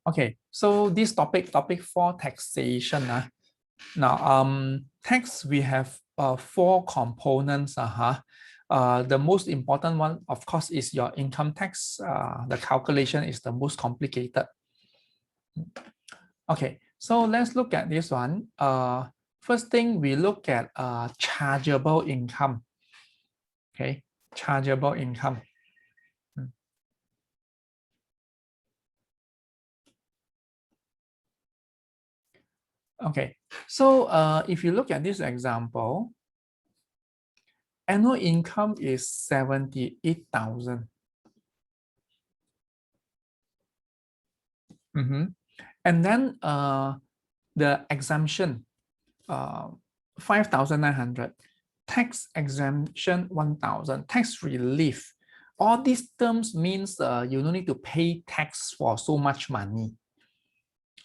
Okay, so this topic 4, taxation. Now, tax, we have 4 components. The most important one, of course, is your income tax. The calculation is the most complicated. Okay, so let's look at this one. First thing, we look at chargeable income. Okay, chargeable income. Okay, so if you look at this example, annual income is 78,000. And then the exemption, 5,900, tax exemption 1,000, tax relief. All these terms means you don't need to pay tax for so much money.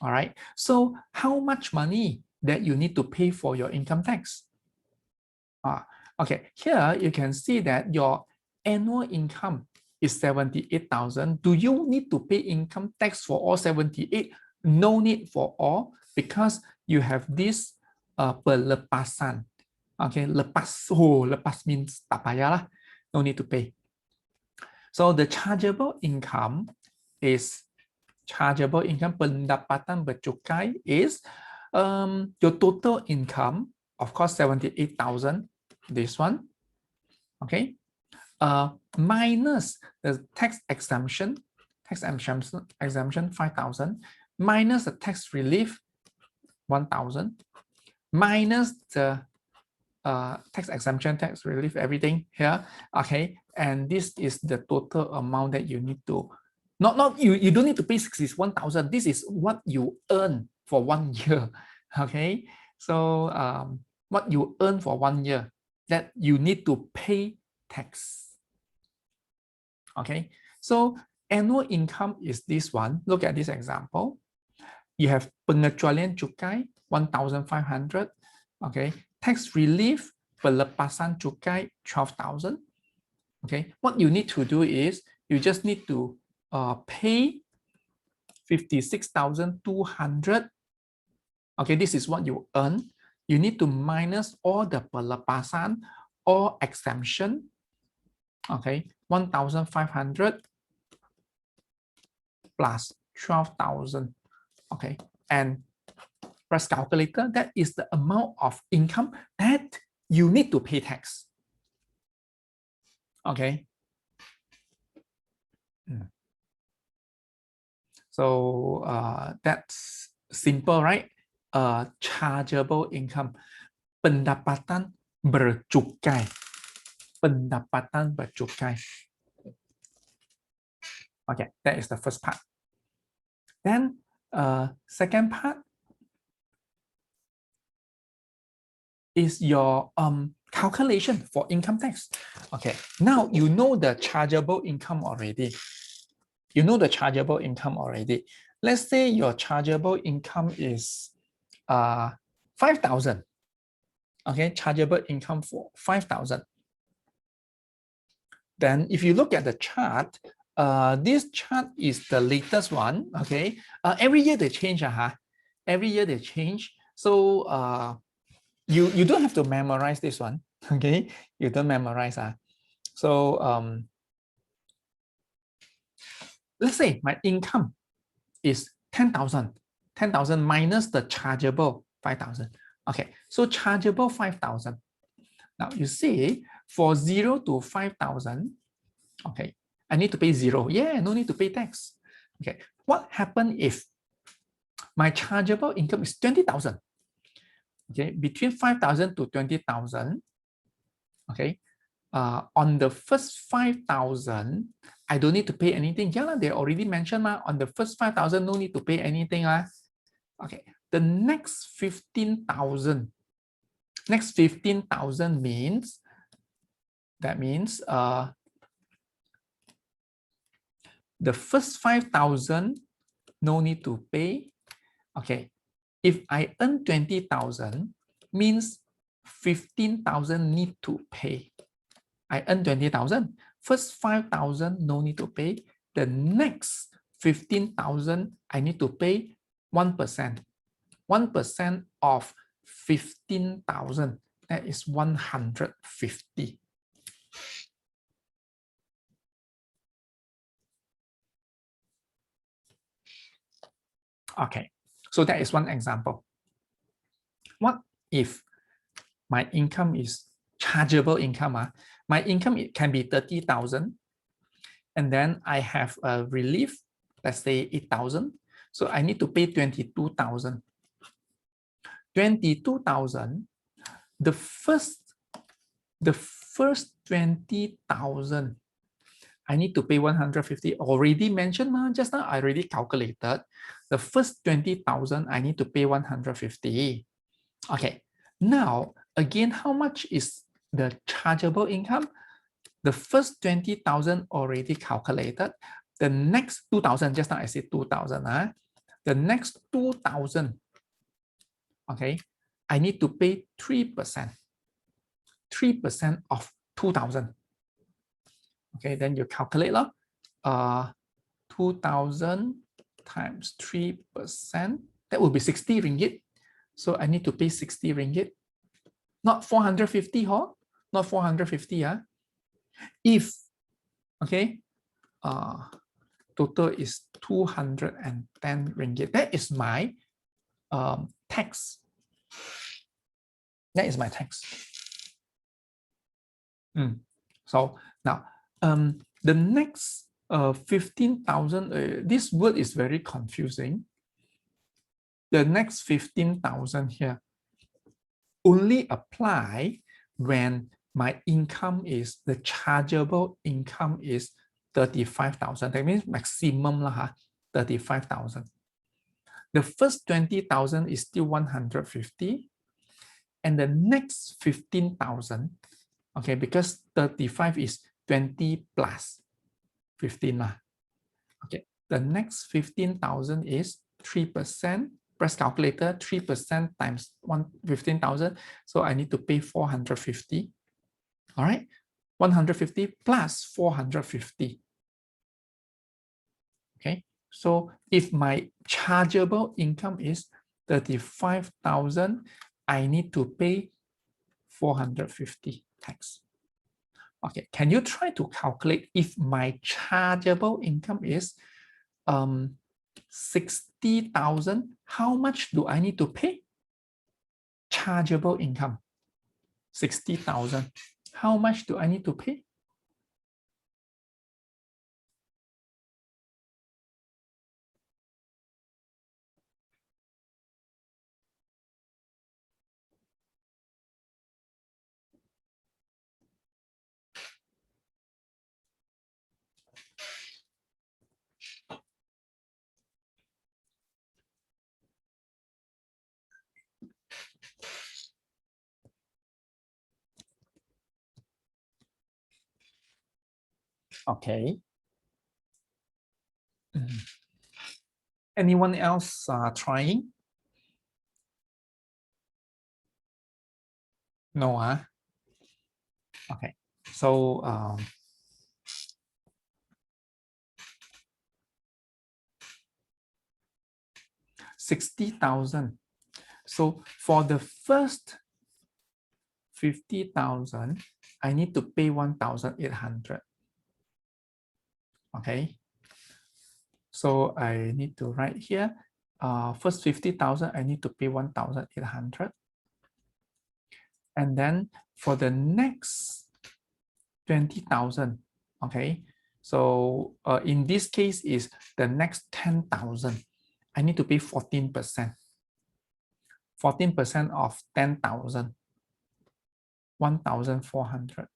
All right. So how much money that you need to pay for your income tax? Okay. Here you can see that your annual income is 78,000. Do you need to pay income tax for all 78? No need for all, because you have this pelepasan. Okay, lepas. Oh, lepas means tak payah lah. No need to pay. So the chargeable income is pendapatan bercukai is your total income, of course, 78,000. This one, okay, minus the tax exemption 5,000, minus the tax relief 1,000, minus the tax exemption, tax relief, everything here. Okay, and this is the total amount that you need to, you don't need to pay 61,000. This is what you earn for 1 year. Okay, so what you earn for 1 year, that you need to pay tax. Okay, so annual income is this one. Look at this example. You have pengecualian cukai 1,500. Okay, tax relief pelepasan cukai 12,000. Okay, what you need to do is you just need to pay 56,200. Okay, this is what you earn. You need to minus all the pelepasan or exemption. Okay, 1,500 plus 12,000. Okay, and press calculator. That is the amount of income that you need to pay tax. Okay. So that's simple, right? Chargeable income, pendapatan bercukai. Pendapatan bercukai. Okay, that is the first part. Then second part is your calculation for income tax. Okay, now you know the chargeable income already. You know the chargeable income already. Let's say your chargeable income is 5,000. Okay, chargeable income for 5,000. Then if you look at the chart, this chart is the latest one. Okay, every year they change. Every year they change. So you don't have to memorize this one. Okay, you don't memorize. So let's say my income is 10,000. 10,000 minus the chargeable 5,000. Okay, so chargeable 5,000. Now you see, for 0 to 5,000, okay, I need to pay 0. Yeah, no need to pay tax. Okay, what happens if my chargeable income is 20,000? Okay, between 5,000 to 20,000. Okay, on the first 5,000, I don't need to pay anything. Yeah, they already mentioned on the first 5,000, no need to pay anything. Okay, the next 15,000. Next 15,000 means, that means the first 5,000 no need to pay. Okay, if I earn 20,000, means 15,000 need to pay. I earn 20,000. First 5,000 no need to pay. The next 15,000, I need to pay 1%. 1% of 15,000, that is 150. Okay, so that is one example. What if my income is chargeable income? My income, it can be 30,000, and then I have a relief, let's say 8,000. So I need to pay 22,000. 22,000, the first 20,000, I need to pay 150. Already mentioned just now, I already calculated. The first 20,000, I need to pay 150. Okay, now again, how much is the chargeable income? The first 20,000 already calculated. The next 2,000, just now I said 2,000. The next 2,000, okay, I need to pay 3%. 3% of 2,000. Okay, then you calculate 2,000 times 3%, that will be 60 ringgit. So I need to pay 60 ringgit, not 450, not 450. If, okay, total is 210 ringgit. That is my tax. That is my tax. So now, the next 15,000, this word is very confusing. The next 15,000 here only apply when my income is, the chargeable income is 35,000. That means maximum 35,000. The first 20,000 is still 150, and the next 15,000, okay, because 35 is 20 plus 15 . Okay, the next 15,000 is 3%. Press calculator, 3% times 15,000. So I need to pay 450. All right, 150 plus 450. Okay, so if my chargeable income is 35,000, I need to pay 450 tax. Okay, can you try to calculate if my chargeable income is 60,000, how much do I need to pay? Chargeable income, 60,000. How much do I need to pay? Okay. Anyone else trying? No, okay. So 60,000. So for the first 50,000, I need to pay 1,800. Okay. So I need to write here, first 50,000, I need to pay 1,800. And then for the next 20,000, okay. So in this case is the next 10,000, I need to pay 14%. 14% of 10,000, 1,400.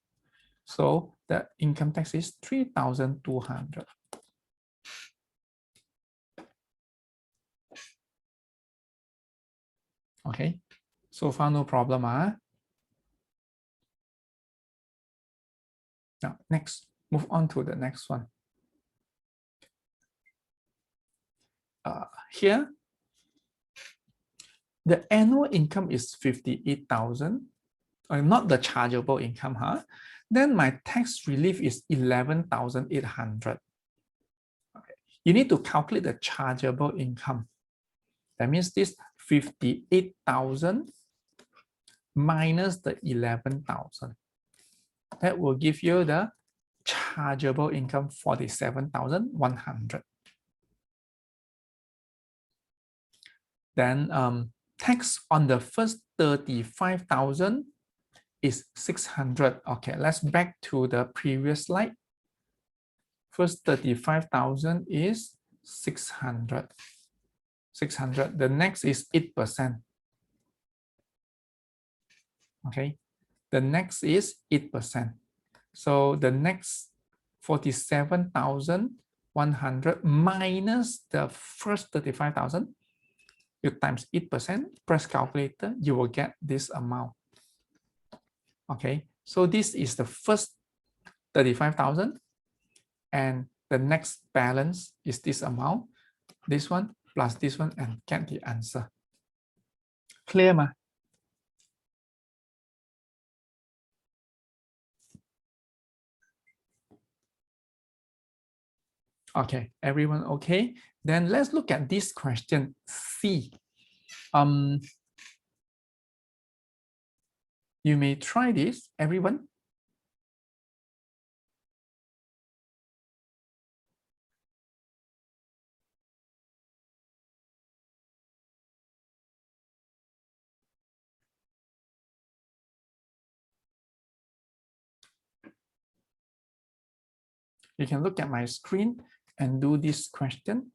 So the income tax is 3,200. Okay, so far no problem. Now next, move on to the next one. Here, the annual income is 58,000, not the chargeable income, Then my tax relief is 11,800. Okay. you need to calculate the chargeable income. That means this 58,000 minus the 11,000. That will give you the chargeable income 47,100. Then tax on the first 35,000 is 600. Okay, let's back to the previous slide. First 35,000 is 600. 600. The next is 8%. Okay, the next is 8%. So the next 47,100 minus the first 35,000, you times 8%, press calculator, you will get this amount. Okay, so this is the first 35,000, and the next balance is this amount, this one plus this one, and get the answer. Clear, ma? Okay, everyone okay? Then let's look at this question C. You may try this, everyone. You can look at my screen and do this question.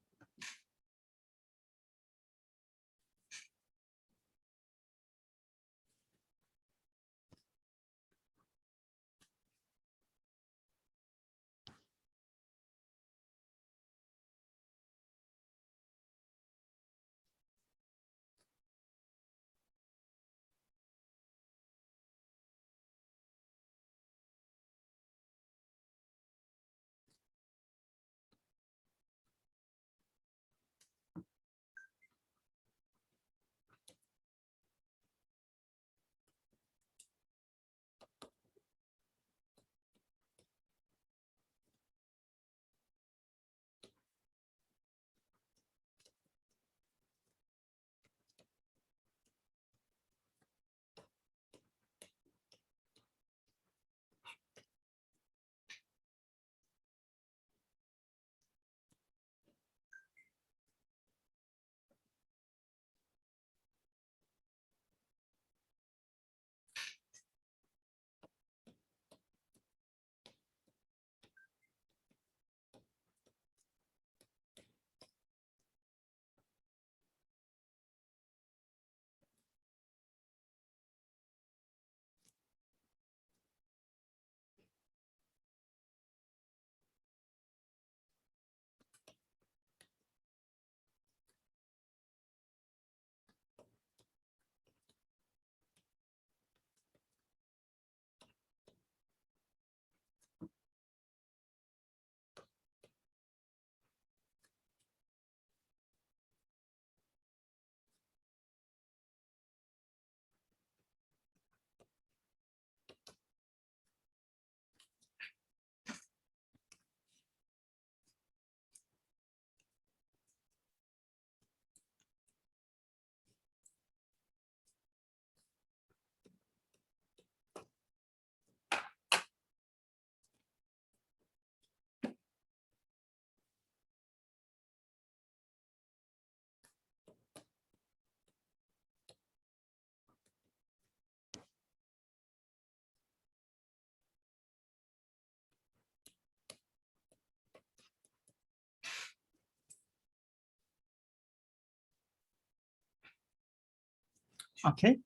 Okay,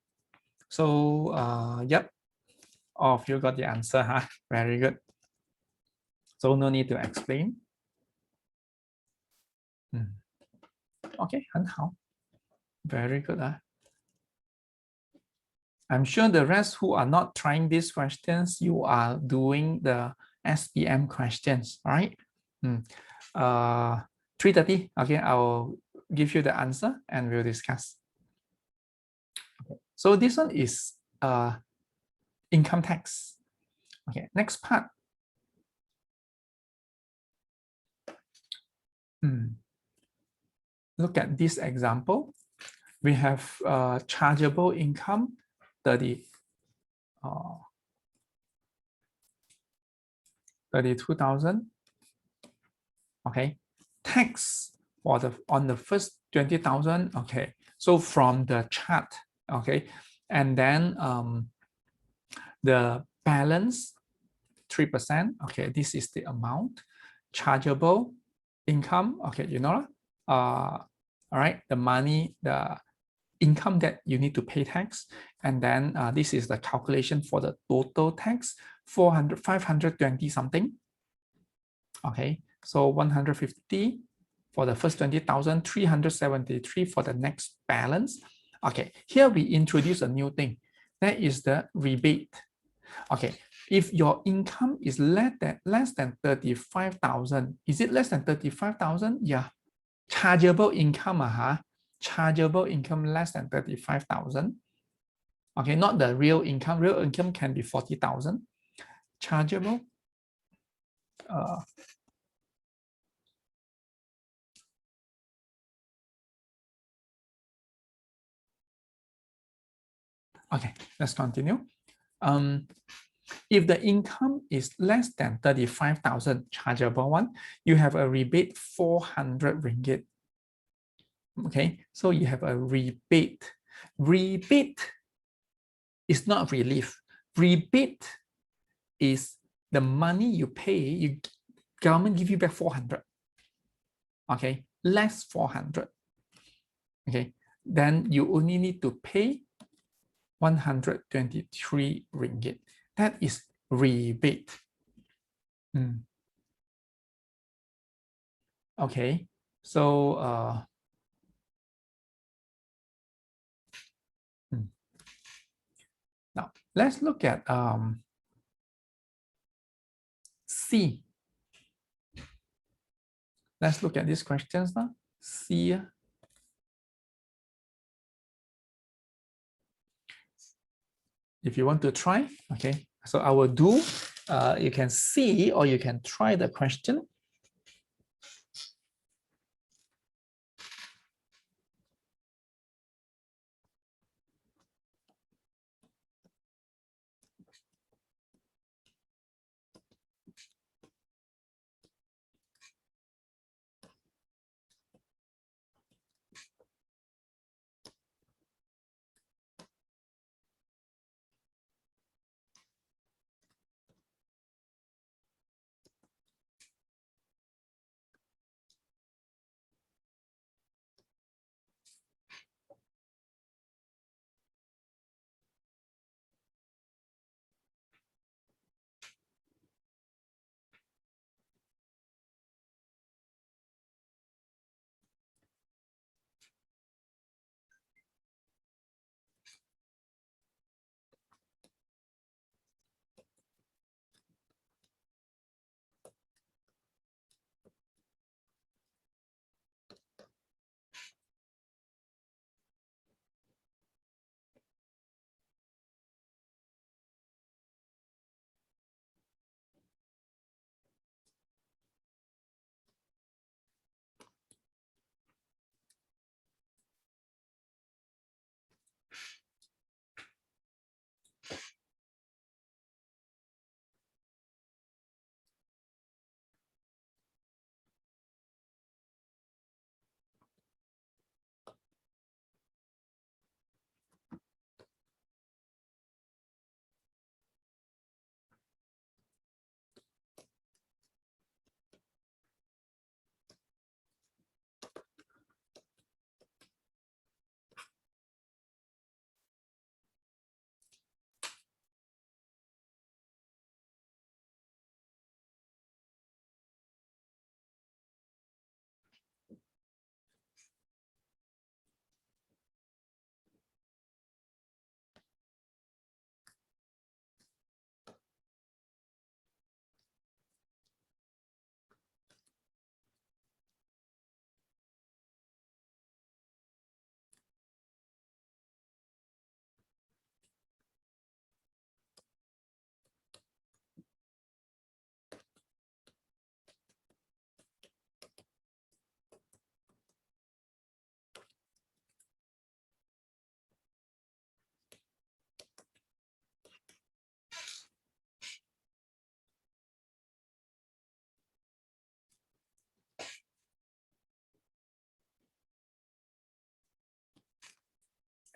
so yep, all of you got the answer, huh? Very good. So no need to explain. Okay, 很好. Very good. I'm sure the rest who are not trying these questions, you are doing the SPM questions, right? 3:30, okay, I'll give you the answer and we'll discuss. Okay. So this one is income tax. Okay, next part. Look at this example. We have chargeable income 32,000. Okay, tax for on the first 20,000. Okay, so from the chart. Okay, and then the balance 3%. Okay, this is the amount. Chargeable income. Okay, you know, all right, the money, the income that you need to pay tax, and then this is the calculation for the total tax, 520 something. Okay, so 150 for the first 20,000, 373 for the next balance. Okay, here we introduce a new thing. That is the rebate. Okay, if your income is less than 35,000, is it less than 35,000? Yeah, chargeable income, chargeable income less than 35,000. Okay, not the real income. Real income can be 40,000. Chargeable. Okay, let's continue. If the income is less than 35,000, chargeable one, you have a rebate 400 ringgit. Okay, so you have a rebate. Rebate is not relief. Rebate is the money you pay, government give you back 400. Okay, less 400. Okay, then you only need to pay 123 ringgit. That is rebate. Okay, so now let's look at C. Let's look at these questions now. C. If you want to try, okay, so I will do, you can see or you can try the question.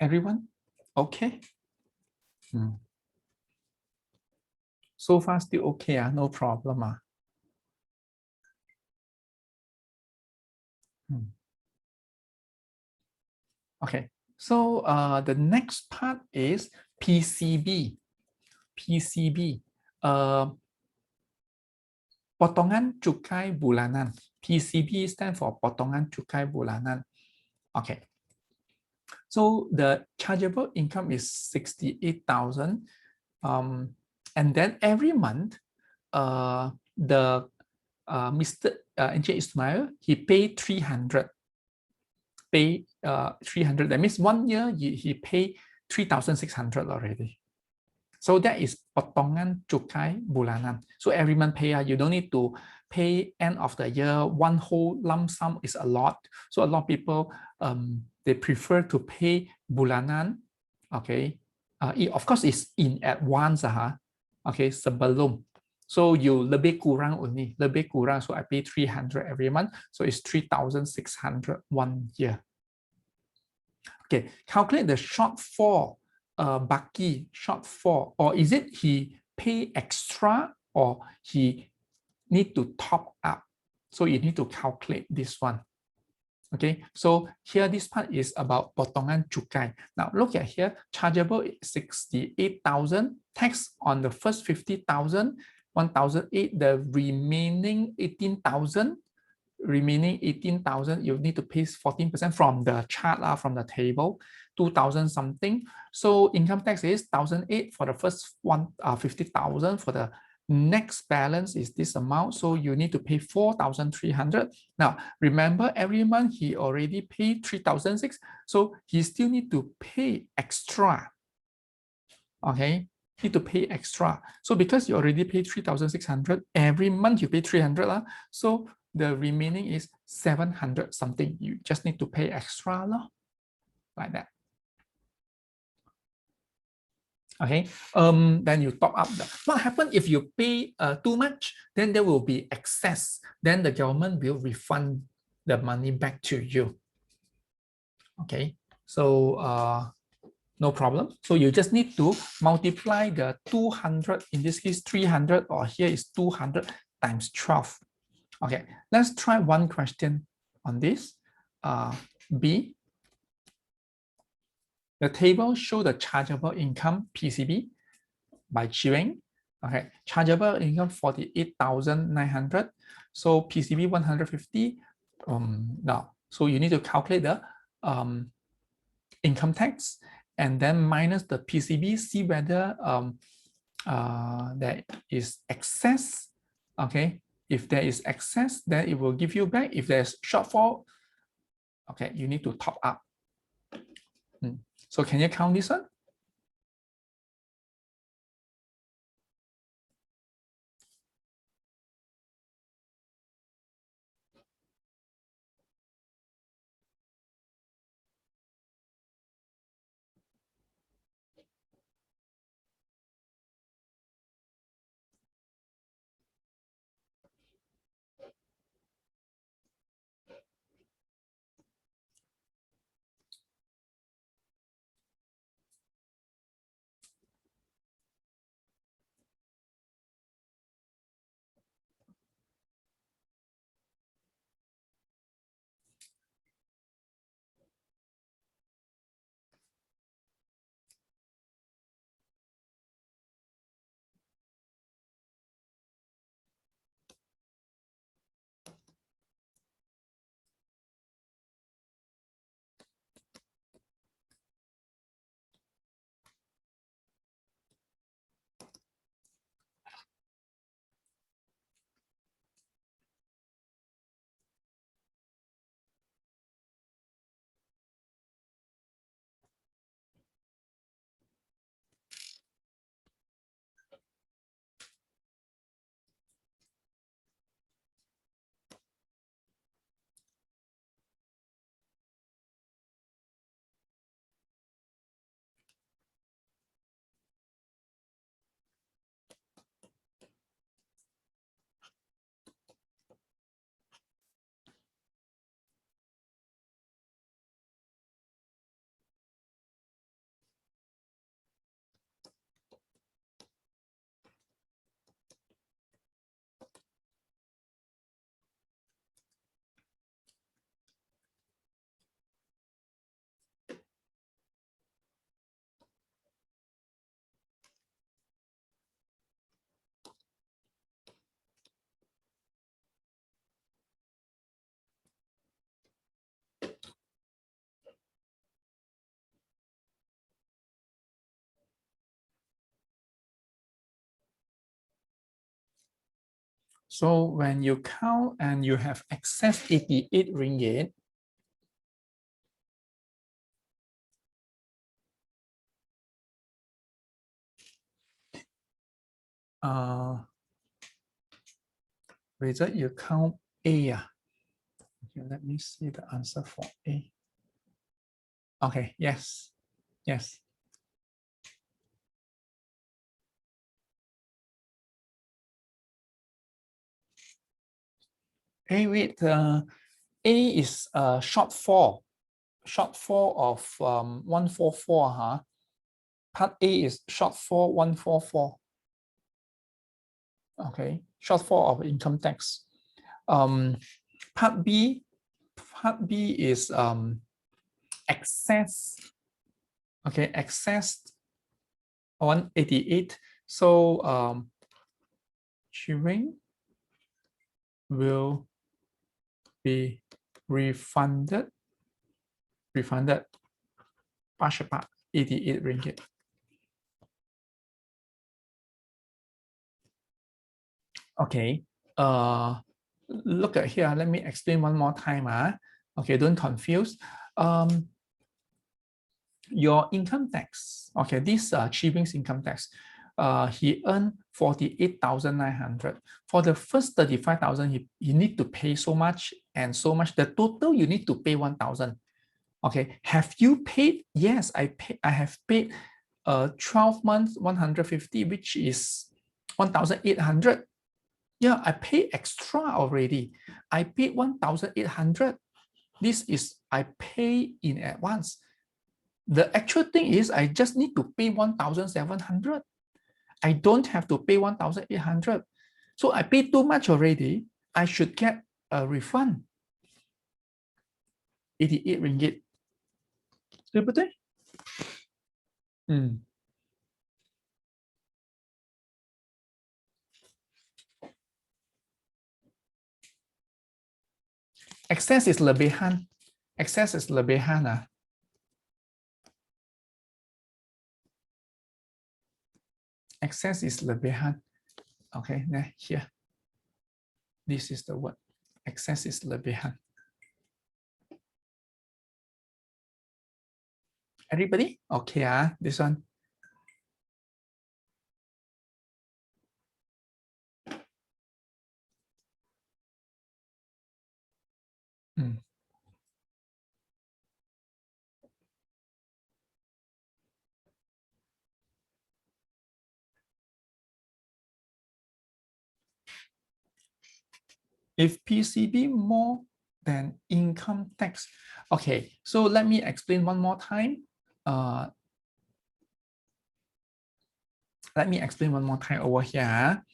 Everyone? Okay. So far still okay, no problem. Okay, so the next part is PCB. PCB, potongan cukai bulanan. PCB stand for potongan cukai bulanan. Okay, so the chargeable income is 68,000. And then every month, the Mr. Encik Ismail, he paid 300. Pay 300. That means 1 year he pay 3,600 already. So that is potongan cukai bulanan. So every month pay, you don't need to pay end of the year. One whole lump sum is a lot. So a lot of people, they prefer to pay bulanan. Okay. Of course, it's in advance. Okay, sebelum. So you lebih kurang only, lebih kurang. So I pay 300 every month. So it's 3,600 1 year. Okay, calculate the shortfall. Baki shortfall, or is it he pay extra or he need to top up? So you need to calculate this one. Okay, so here this part is about potongan cukai. Now look at here, chargeable 68,000, tax on the first 50,000, 1,008, the remaining 18,000. Remaining 18,000, you need to pay 14% from the chart, from the table, 2,000 something. So income tax is 1,008 for the first 50,000. For the next balance is this amount. So you need to pay 4,300. Now, remember every month he already paid 3,006. So he still need to pay extra. Okay, need to pay extra. So because you already paid 3,600, every month you pay 300. So the remaining is 700 something. You just need to pay extra, like that. Okay, then you top up. What happens if you pay too much? Then there will be excess. Then the government will refund the money back to you. Okay, so no problem. So you just need to multiply the 200, in this case 300, or here is 200 times 12. Okay, let's try one question on this. B. The table show the chargeable income PCB by Chiweng. Okay, chargeable income 48,900. So PCB 150. Now, so you need to calculate the income tax and then minus the PCB, see whether there is excess. Okay, if there is excess, then it will give you back. If there's shortfall, okay, you need to top up. So can you count this one? So when you count and you have excess 88 ringgit, result you count A. Okay, let me see the answer for A. Okay, yes, yes. A with A is shortfall of 144, huh? Part A is shortfall 144. Okay, shortfall of income tax. Part B is excess. Okay, excess 188. So Chewing will be refunded partial part 88 ringgit. Okay, look at here. Let me explain one more time. Okay, don't confuse. Your income tax. Okay, this Chewing's income tax. He earned 48,900. For the first 35,000, he need to pay so much and so much. The total you need to pay 1,000. Okay, have you paid? Yes, I have paid 12 months 150, which is 1,800. Yeah, I pay extra already. I paid 1,800. This is I pay in advance. The actual thing is I just need to pay 1,700. I don't have to pay 1,800. So I paid too much already. I should get a refund. 88 ringgit. 对不对？Excess is lebihan. Excess is lebihan. Excess is lebihan. Okay, now here. This is the word. Excess is lebihan. Everybody? Okay, this one. If PCB more than income tax. Okay, so let me explain one more time. Let me explain one more time over here.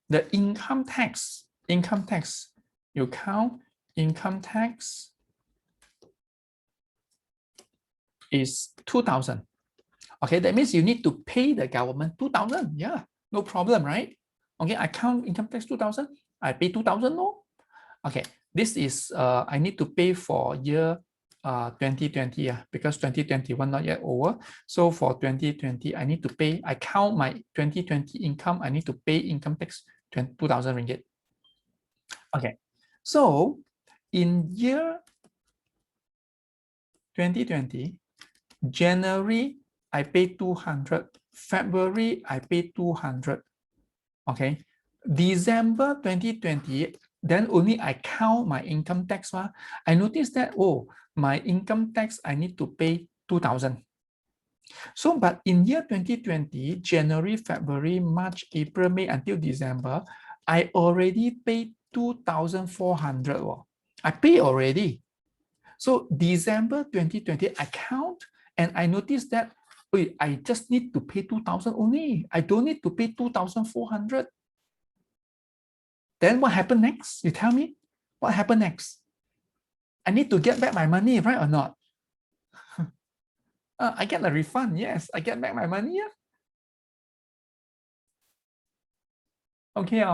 The income tax, you count income tax is 2,000. Okay, that means you need to pay the government 2,000. Yeah, no problem, right? Okay, I count income tax 2,000. I pay 2,000, no? Okay, this is I need to pay for year 2020, because 2021 not yet over. So for 2020, I need to pay, I count my 2020 income, I need to pay income tax 2,000 ringgit. Okay, so in year 2020, January, I pay 200. February, I pay 200. Okay, December 2020, then only I count my income tax. I noticed that, oh, my income tax, I need to pay 2,000. So, but in year 2020, January, February, March, April, May, until December, I already paid 2,400. I pay already. So December 2020, I count and I noticed that, wait, I just need to pay 2,000 only. I don't need to pay 2,400. Then what happened next? You tell me, what happened next? I need to get back my money, right or not? I get a refund. Yes, I get back my money. Yeah. Okay,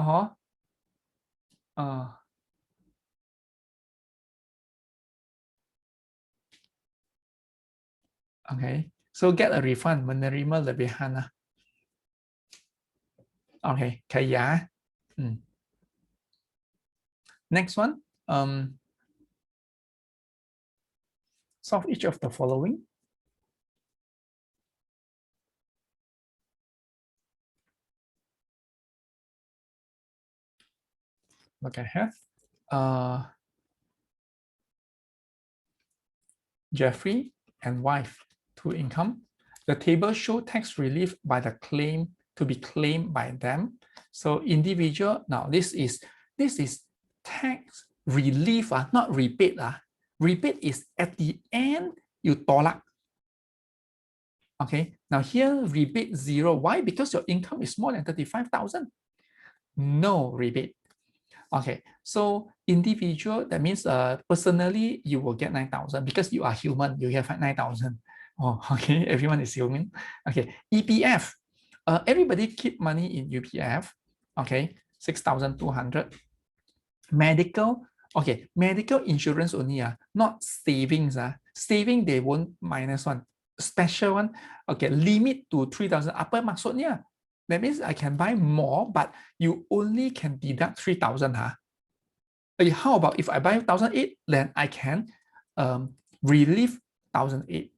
okay. So get a refund. Menerima lebihan. OK, 可以啊。Next one, solve each of the following. Look I have Jeffrey and wife, 2 income. The table show tax relief by the claim to be claimed by them. So individual, now this is tax relief, not rebate. Rebate is at the end you tolak. Okay, now here rebate 0. Why? Because your income is more than 35,000. No rebate. Okay, so individual, that means personally you will get 9,000 because you are human, you have 9,000. Oh, okay, everyone is human. Okay, EPF, everybody keep money in UPF. Okay, 6,200. Medical, okay, medical insurance only, not savings. Saving they won't minus one. Special one, okay, limit to 3,000. Apa maksudnya? That means I can buy more, but you only can deduct 3,000. How about if I buy 1,008, then I can relieve 1,008.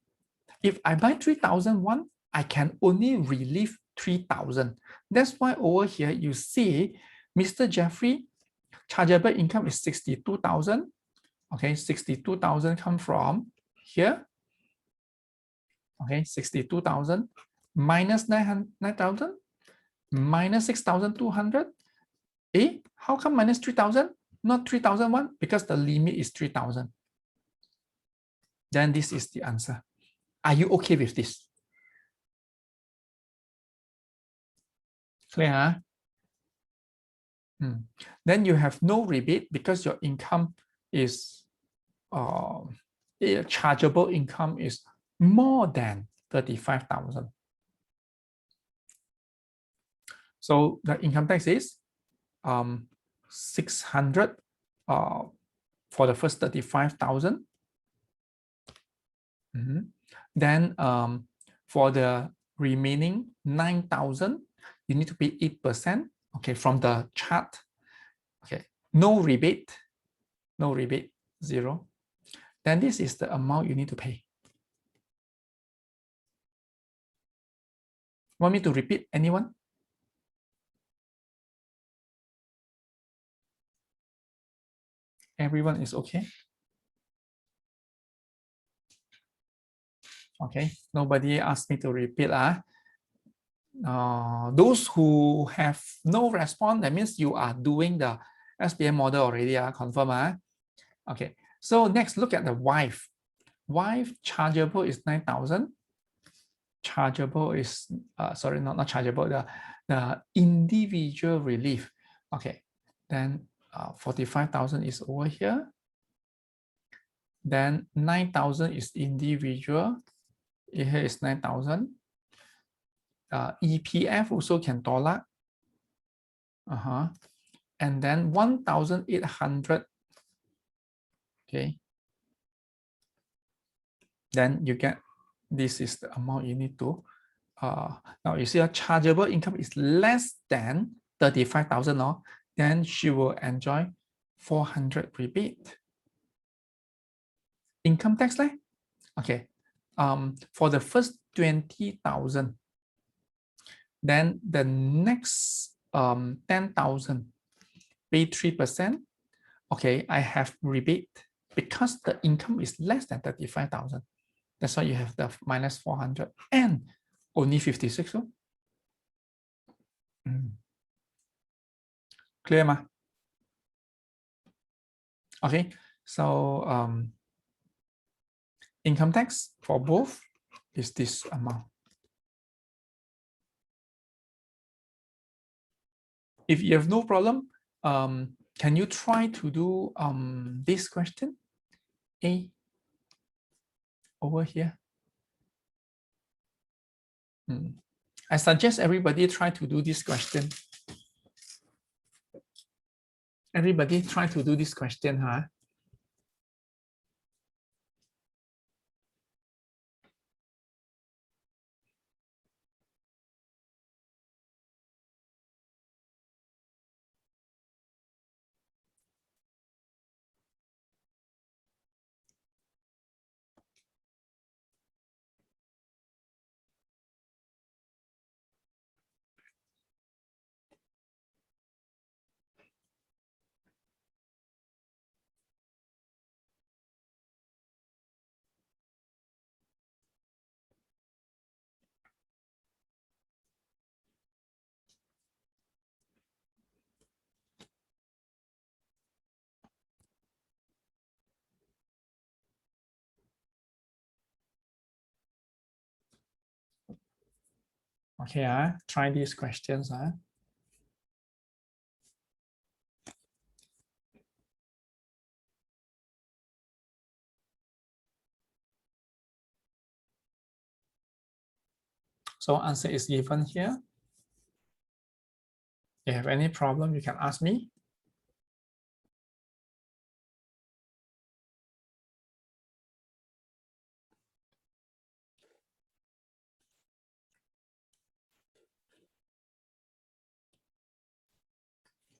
If I buy 3,001, I can only relieve 3,000. That's why over here you see Mr. Jeffrey chargeable income is 62,000. Okay, 62,000 come from here. Okay, 62,000 minus 9,000 minus 6,200. How come minus 3,000? Not 3,001 because the limit is 3,000. Then this is the answer. Are you okay with this? Clear? Then you have no rebate because your income is chargeable income is more than 35,000. So the income tax is 600 for the first 35,000. Then for the remaining 9,000, you need to pay 8%. Okay, from the chart. Okay, no rebate, 0. Then this is the amount you need to pay. Want me to repeat, anyone? Everyone is okay? Okay, nobody asked me to repeat. Those who have no response, that means you are doing the SPM model already, confirm. Okay, so next look at the wife. Wife chargeable is 9,000. Chargeable is, sorry, not chargeable, the individual relief. Okay, then 45,000 is over here. Then 9,000 is individual. Here is 9,000. EPF also can tolak. And then 1,800. Okay. Then you get, this is the amount you need to. Now you see a chargeable income is less than 35,000. Then she will enjoy 400 rebate. Income tax, okay. For the first 20,000, then the next 10,000 pay 3%. Okay, I have rebate because the income is less than 35,000. That's why you have the minus 400 and only 56. Clear, ma? Okay, so income tax for both is this amount. If you have no problem, can you try to do this question? A over here. I suggest everybody try to do this question. Everybody try to do this question, Okay, try these questions. So answer is given here. If you have any problem, you can ask me.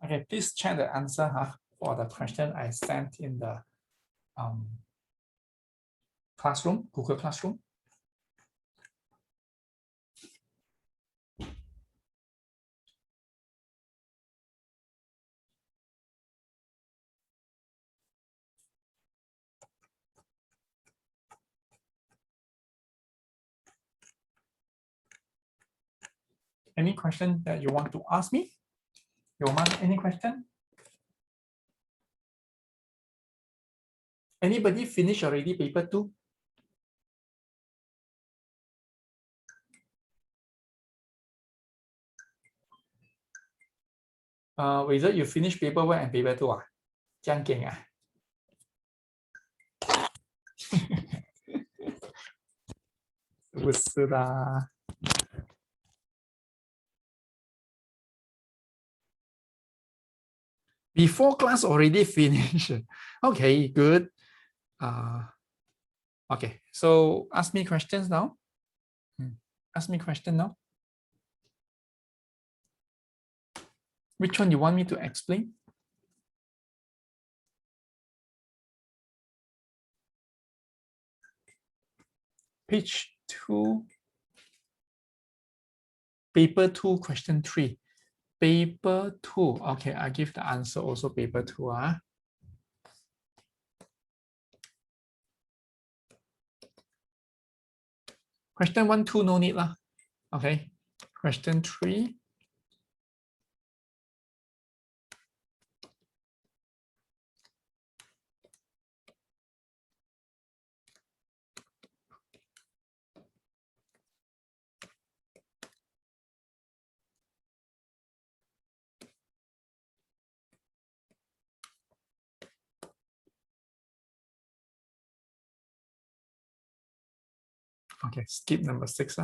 Okay, please check the answer for the question I sent in the classroom, Google Classroom. Any question that you want to ask me? Any question? Anybody finish already paper 2? Whether you finish paper 1 and paper 2 这样劲啊？不是啦。Before class already finished. Okay, good. Okay, so ask me questions now. Ask me question now. Which one you want me to explain? Page 2, paper 2, question 3. Paper 2. Okay, I give the answer also paper 2. Question 1, 2, no need lah. Okay. Question 3. Okay, skip number 6.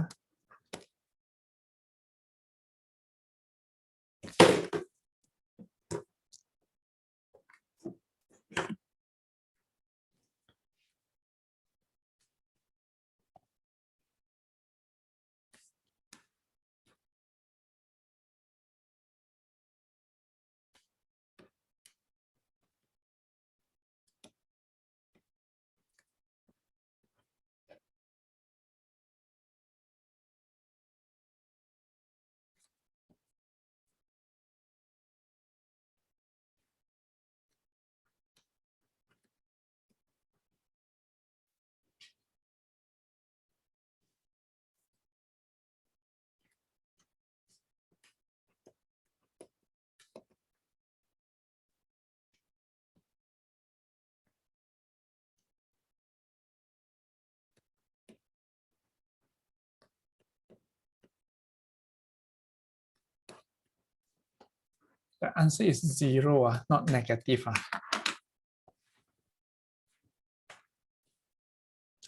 The answer is 0, not negative.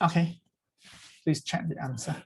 Okay, please check the answer.